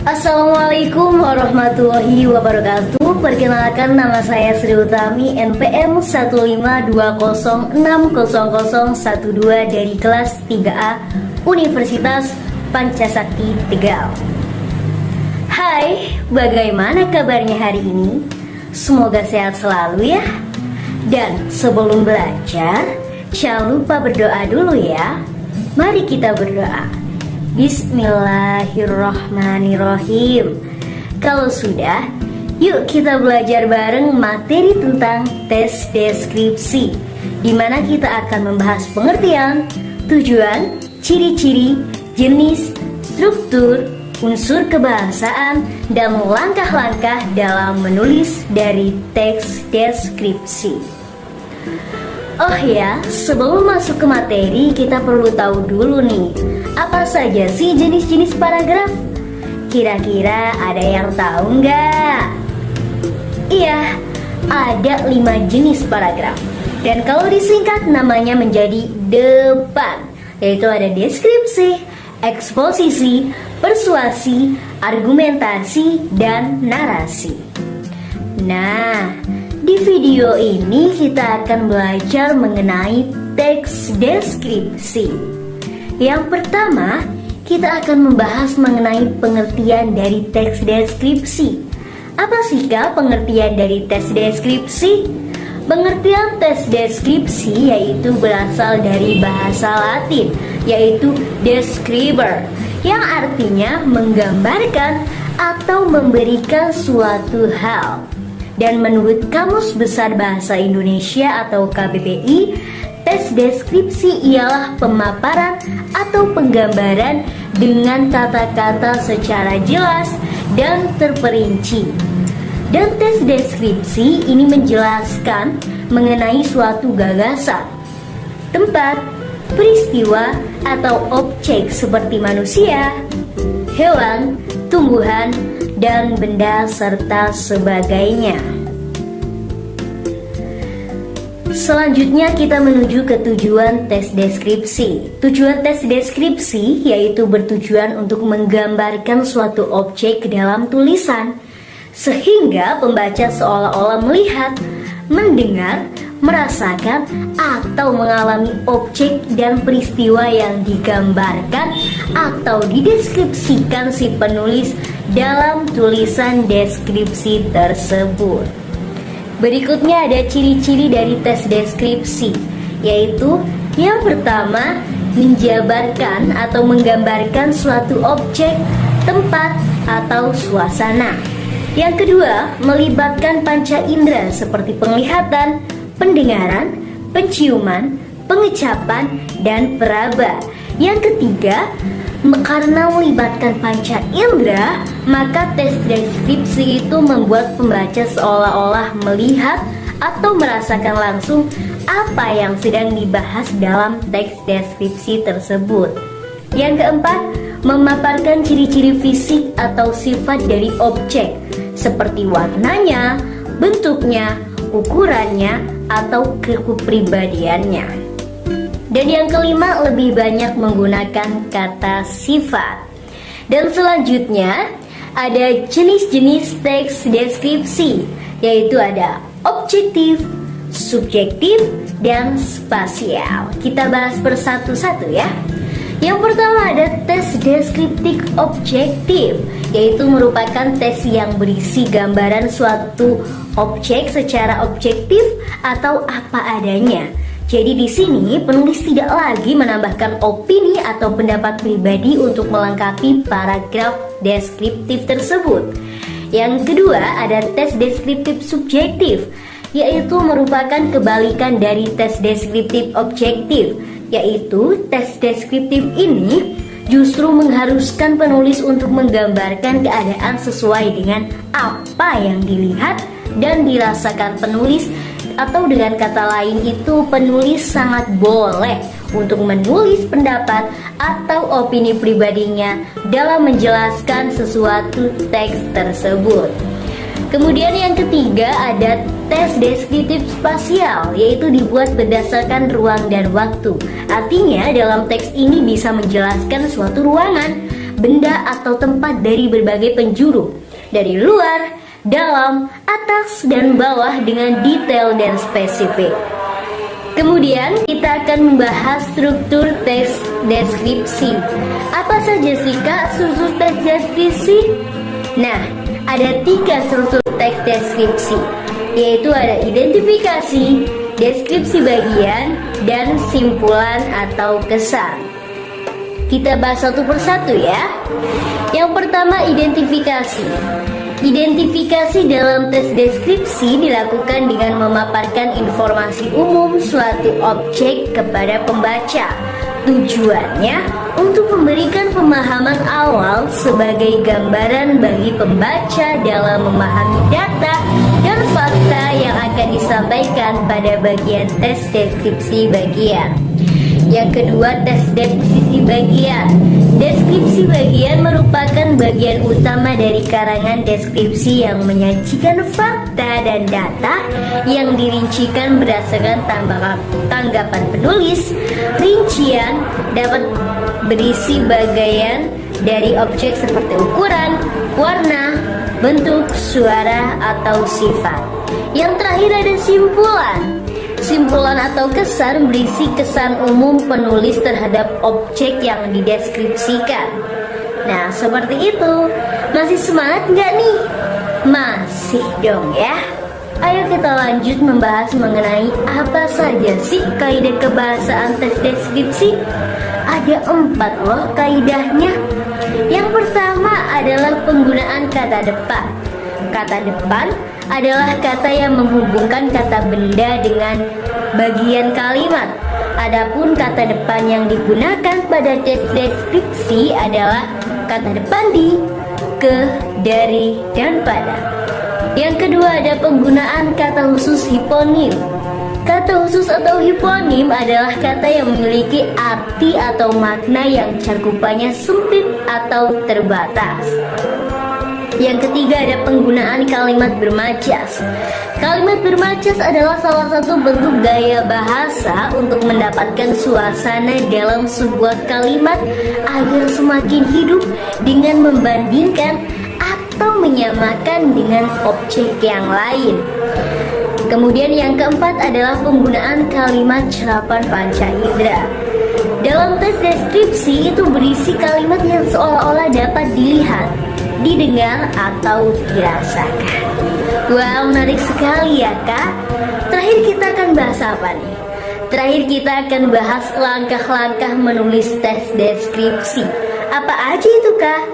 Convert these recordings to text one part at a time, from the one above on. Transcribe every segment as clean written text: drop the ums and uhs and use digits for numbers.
Assalamualaikum warahmatullahi wabarakatuh. Perkenalkan, nama saya Sri Utami, NPM 152060012 dari kelas 3A Universitas Pancasakti Tegal. Hai, bagaimana kabarnya hari ini? Semoga sehat selalu ya. Dan sebelum belajar, jangan lupa berdoa dulu ya. Mari kita berdoa. Bismillahirrahmanirrahim. Kalau sudah, yuk kita belajar bareng materi tentang tes deskripsi, di mana kita akan membahas pengertian, tujuan, ciri-ciri, jenis, struktur, unsur kebahasaan, dan langkah-langkah dalam menulis dari teks deskripsi. Oh ya, sebelum masuk ke materi, kita perlu tahu dulu nih, apa saja sih jenis-jenis paragraf? Kira-kira ada yang tahu nggak? Iya, ada 5 jenis paragraf. Dan kalau disingkat namanya menjadi depan, yaitu ada deskripsi, eksposisi, persuasi, argumentasi, dan narasi. Nah, di video ini kita akan belajar mengenai teks deskripsi. Yang pertama, kita akan membahas mengenai pengertian dari teks deskripsi. Apa sih Kak pengertian dari teks deskripsi? Pengertian teks deskripsi yaitu berasal dari bahasa Latin, yaitu describer, yang artinya menggambarkan atau memberikan suatu hal. Dan menurut Kamus Besar Bahasa Indonesia atau KBBI, tes deskripsi ialah pemaparan atau penggambaran dengan kata-kata secara jelas dan terperinci. Dan tes deskripsi ini menjelaskan mengenai suatu gagasan, tempat, peristiwa, atau objek seperti manusia, hewan, tumbuhan, dan benda serta sebagainya. Selanjutnya kita menuju ke tujuan tes deskripsi. Tujuan tes deskripsi yaitu bertujuan untuk menggambarkan suatu objek ke dalam tulisan, sehingga pembaca seolah-olah melihat, mendengar, merasakan, atau mengalami objek dan peristiwa yang digambarkan atau dideskripsikan si penulis dalam tulisan deskripsi tersebut. Berikutnya ada ciri-ciri dari tes deskripsi, yaitu yang pertama, menjabarkan atau menggambarkan suatu objek, tempat, atau suasana. Yang kedua, melibatkan panca indera seperti penglihatan, pendengaran, penciuman, pengecapan, dan peraba. Yang ketiga, karena melibatkan panca indera, maka tes deskripsi itu membuat pembaca seolah-olah melihat atau merasakan langsung apa yang sedang dibahas dalam teks deskripsi tersebut. Yang keempat, memaparkan ciri-ciri fisik atau sifat dari objek, seperti warnanya, bentuknya, ukurannya, atau kepribadiannya. Dan yang kelima, lebih banyak menggunakan kata sifat. Dan selanjutnya ada jenis-jenis teks deskripsi, yaitu ada objektif, subjektif, dan spasial. Kita bahas persatu-satu ya. Yang pertama ada tes deskriptif objektif, yaitu merupakan tes yang berisi gambaran suatu objek secara objektif atau apa adanya. Jadi di sini penulis tidak lagi menambahkan opini atau pendapat pribadi untuk melengkapi paragraf deskriptif tersebut. Yang kedua ada tes deskriptif subjektif, yaitu merupakan kebalikan dari tes deskriptif objektif, yaitu tes deskriptif ini justru mengharuskan penulis untuk menggambarkan keadaan sesuai dengan apa yang dilihat dan dirasakan penulis, atau dengan kata lain itu penulis sangat boleh untuk menulis pendapat atau opini pribadinya dalam menjelaskan sesuatu teks tersebut. Kemudian yang ketiga ada tes deskriptif spasial, yaitu dibuat berdasarkan ruang dan waktu. Artinya dalam teks ini bisa menjelaskan suatu ruangan, benda atau tempat dari berbagai penjuru, dari luar, dalam, atas, dan bawah dengan detail dan spesifik. Kemudian kita akan membahas struktur teks deskripsi. Apa saja sih Kak struktur teks deskripsi? Nah, ada 3 struktur teks deskripsi, yaitu ada identifikasi, deskripsi bagian, dan simpulan atau kesan. Kita bahas satu persatu ya. Yang pertama, identifikasi. Identifikasi dalam teks deskripsi dilakukan dengan memaparkan informasi umum suatu objek kepada pembaca. Tujuannya untuk memberikan pemahaman awal sebagai gambaran bagi pembaca dalam memahami data dan fakta yang akan disampaikan pada bagian teks deskripsi bagian. Yang kedua, teks deskripsi bagian. Deskripsi bagian merupakan bagian utama dari karangan deskripsi yang menyajikan fakta dan data yang dirincikan berdasarkan tanggapan penulis. Rincian dapat berisi bagian dari objek seperti ukuran, warna, bentuk, suara, atau sifat. Yang terakhir ada simpulan. Simpulan atau kesan berisi kesan umum penulis terhadap objek yang dideskripsikan. Nah, seperti itu. Masih semangat nggak nih? Masih dong ya. Ayo kita lanjut membahas mengenai apa saja sih kaidah kebahasaan teks deskripsi. Ada 4 loh kaidahnya. Yang pertama adalah penggunaan kata depan. Kata depan adalah kata yang menghubungkan kata benda dengan bagian kalimat. Adapun kata depan yang digunakan pada teks deskripsi adalah kata depan di, ke, dari, dan pada. Yang kedua ada penggunaan kata khusus hiponim. Kata khusus atau hiponim adalah kata yang memiliki arti atau makna yang cakupannya sempit atau terbatas. Yang ketiga ada penggunaan kalimat bermajas. Kalimat bermajas adalah salah satu bentuk gaya bahasa untuk mendapatkan suasana dalam sebuah kalimat agar semakin hidup dengan membandingkan atau menyamakan dengan objek yang lain. Kemudian yang keempat adalah penggunaan kalimat serapan panca indera. Dalam teks deskripsi itu berisi kalimat yang seolah-olah dapat dilihat, didengar, atau dirasakan. Wow, menarik sekali ya Kak. Terakhir kita akan bahas apa nih? Terakhir kita akan bahas langkah-langkah menulis teks deskripsi. Apa aja itu Kak?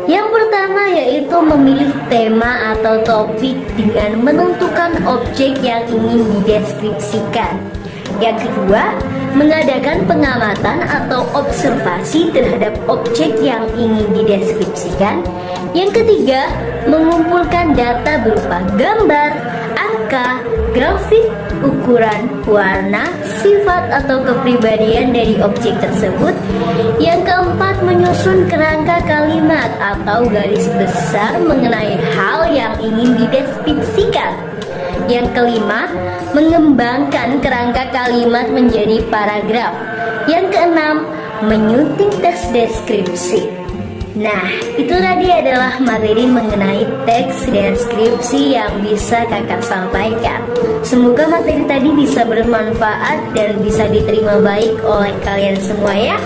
Yang pertama yaitu memilih tema atau topik dengan menentukan objek yang ingin dideskripsikan. Yang kedua, mengadakan pengamatan atau observasi terhadap objek yang ingin dideskripsikan. Yang ketiga, mengumpulkan data berupa gambar, angka, grafik, ukuran, warna, sifat atau kepribadian dari objek tersebut. Yang keempat, menyusun kerangka kalimat atau garis besar mengenai hal yang ingin dideskripsikan. Yang kelima, mengembangkan kerangka kalimat menjadi paragraf. Yang keenam, menyunting teks deskripsi. Nah, itu tadi adalah materi mengenai teks deskripsi yang bisa kakak sampaikan. Semoga materi tadi bisa bermanfaat dan bisa diterima baik oleh kalian semua ya.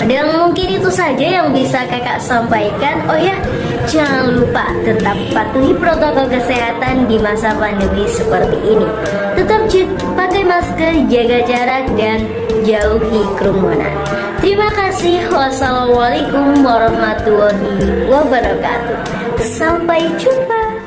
Dan mungkin itu saja yang bisa kakak sampaikan. Oh ya, jangan lupa tetap patuhi protokol kesehatan di masa pandemi seperti ini. Tetap pakai masker, jaga jarak, dan jauhi kerumunan. Terima kasih. Wassalamualaikum warahmatullahi wabarakatuh. Sampai jumpa.